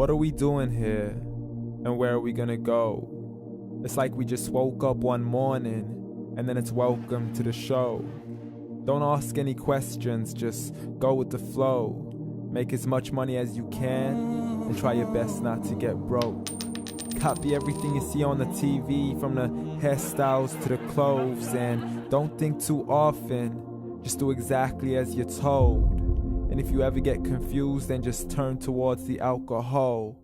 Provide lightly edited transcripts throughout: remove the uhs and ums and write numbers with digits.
What are we doing here? And where are we gonna go? It's like we just woke up one morning and then it's welcome to the show. Don't ask any questions, just go with the flow. Make as much money as you can and try your best not to get broke. Copy everything you see on the TV, from the hairstyles to the clothes, and don't think too often, just do exactly as you're told. And if you ever get confused, then just turn towards the alcohol.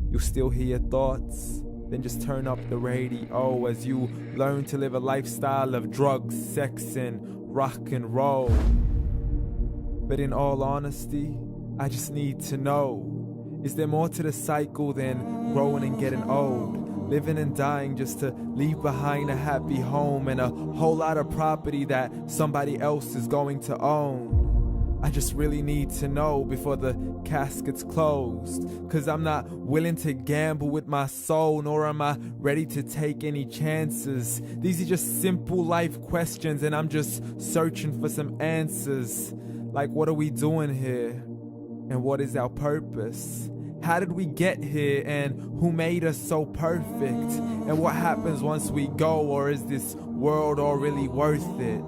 You'll still hear your thoughts, then just turn up the radio as you learn to live a lifestyle of drugs, sex, and rock and roll. But in all honesty, I just need to know, is there more to the cycle than growing and getting old? Living and dying just to leave behind a happy home and a whole lot of property that somebody else is going to own. I just really need to know before the casket's closed, 'cause I'm not willing to gamble with my soul, nor am I ready to take any chances. These are just simple life questions and I'm just searching for some answers. Like, what are we doing here? And what is our purpose? How did we get here, and who made us so perfect? And what happens once we go, or is this world all really worth it?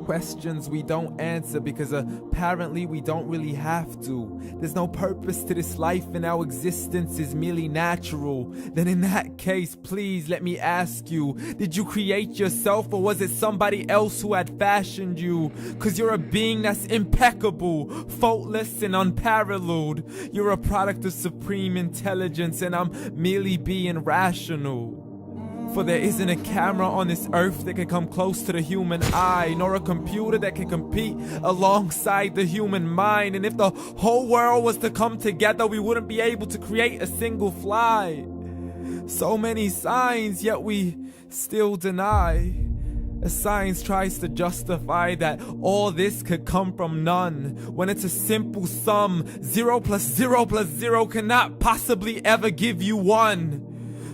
Questions we don't answer because apparently we don't really have to. There's no purpose to this life and our existence is merely natural. Then in that case, please let me ask you, did you create yourself, or was it somebody else who had fashioned you? 'Cause you're a being that's impeccable, faultless and unparalleled. You're a product of supreme intelligence and I'm merely being rational. For there isn't a camera on this earth that can come close to the human eye, nor a computer that can compete alongside the human mind. And if the whole world was to come together, we wouldn't be able to create a single fly. So many signs, yet we still deny. As science tries to justify that all this could come from none, when it's a simple sum. 0 plus 0 plus 0 cannot possibly ever give you 1.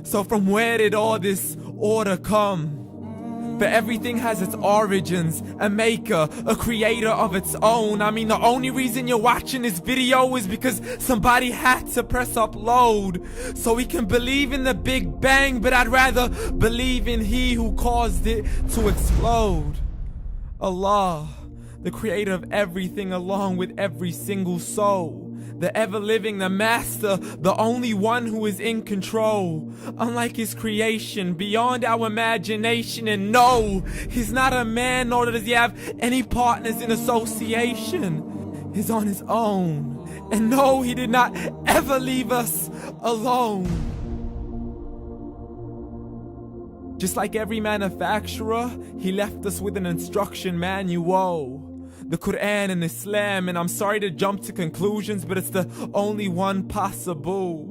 So from where did all this order come? For everything has its origins, a maker, a creator of its own. I mean, the only reason you're watching this video is because somebody had to press upload. So we can believe in the Big Bang, but I'd rather believe in He who caused it to explode. Allah, the creator of everything along with every single soul. The ever-living, the master, the only one who is in control. Unlike his creation, beyond our imagination. And no, he's not a man, nor does he have any partners in association. He's on his own. And no, he did not ever leave us alone. Just like every manufacturer, he left us with an instruction manual. The Quran and Islam, and I'm sorry to jump to conclusions, but it's the only one possible.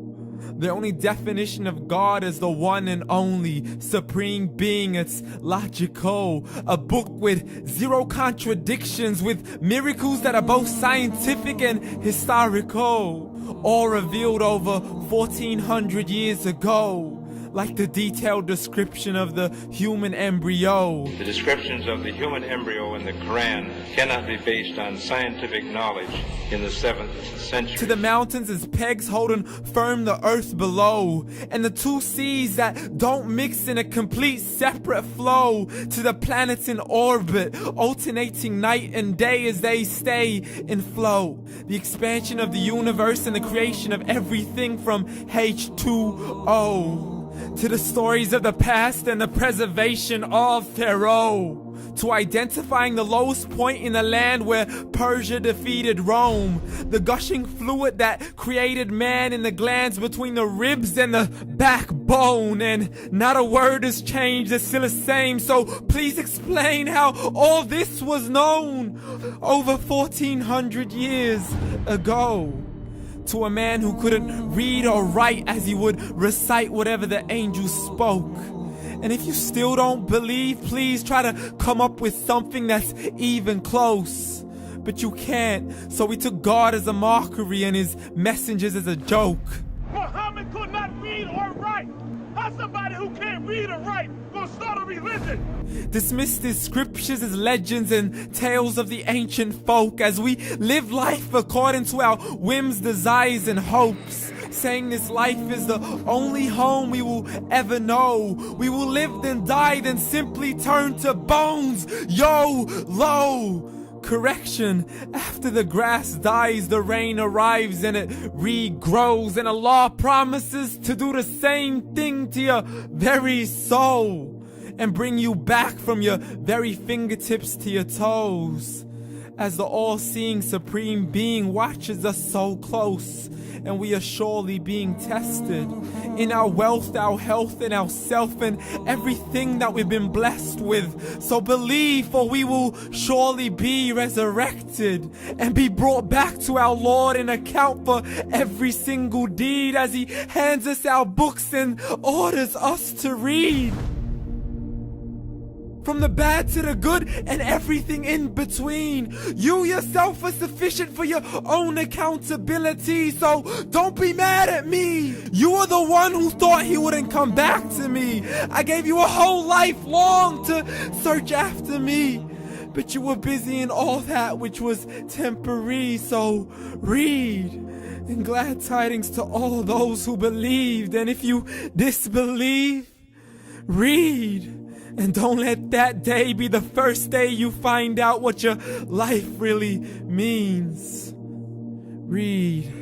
The only definition of God is the one and only supreme being. It's logical, a book with 0 contradictions, with miracles that are both scientific and historical, all revealed over 1400 years ago. Like the detailed description of the human embryo. The descriptions of the human embryo in the Quran cannot be based on scientific knowledge in the 7th century. To the mountains as pegs holding firm the earth below, and the 2 seas that don't mix in a complete separate flow. To the planets in orbit, alternating night and day as they stay in flow. The expansion of the universe and the creation of everything from H2O. To the stories of the past and the preservation of Pharaoh. To identifying the lowest point in the land where Persia defeated Rome. The gushing fluid that created man in the glands between the ribs and the backbone. And not a word has changed, it's still the same. So please explain how all this was known over 1400 years ago. To a man who couldn't read or write, as he would recite whatever the angels spoke. And if you still don't believe, please try to come up with something that's even close. But you can't, so we took God as a mockery and his messengers as a joke. Muhammad could not read or write. How somebody who can't read or write gonna start a religion? Dismissed his scriptures as legends and tales of the ancient folk, as we live life according to our whims, desires, and hopes. saying this life is the only home we will ever know. We will live then die then simply turn to bones. YOLO! Correction, after the grass dies, the rain arrives and it regrows, and Allah promises to do the same thing to your very soul and bring you back from your very fingertips to your toes, as the all-seeing supreme being watches us so close, and we are surely being tested in our wealth, our health, and our self, and everything that we've been blessed with. So believe, for we will surely be resurrected and be brought back to our Lord and account for every single deed, as He hands us our books and orders us to read. From the bad to the good and everything in between. You yourself are sufficient for your own accountability, so don't be mad at me. You are the one who thought He wouldn't come back to me. I gave you a whole life long to search after me, but you were busy in all that which was temporary. So read, and glad tidings to all those who believed. And if you disbelieve, read. And don't let that day be the first day you find out what your life really means. Read.